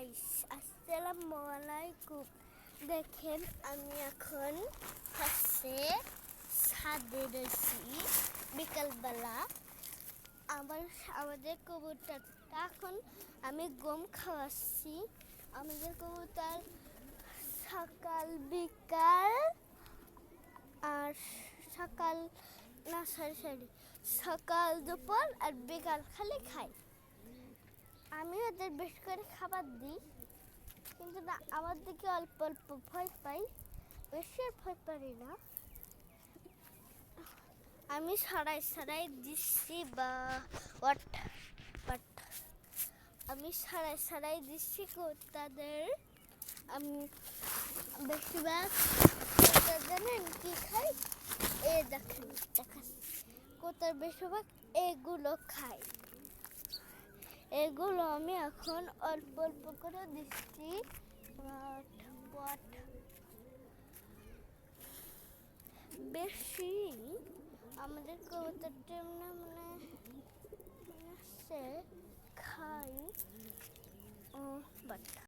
Guys, আসসালামু আলাইকুম। দেখেন আমি এখন ছাদে রয়েছি বিকালবেলা। আমাদের কবুতরটা এখন আমি গম খাওয়াচ্ছি। আমাদের কবুতর সকাল বিকাল আর সকাল না সরি সকাল দুপুর আর বিকাল খালি খায়। আমি ওদের বেশি করে খাবার দিই, কিন্তু না, আমার দিকে অল্প অল্প ভয় পাই, বেশি আর ভয় পাই না। আমি সরাই দিচ্ছি আমি সরাই দিচ্ছি তাদের। আমি বেশিরভাগ জানেন কি খাই? দেখেন কোথার বেশিরভাগ এগুলো খাই। এগুলো আমি এখন অল্প অল্প করে দিচ্ছি। বেশি আমাদের কবুতরটা মানে খাই বাট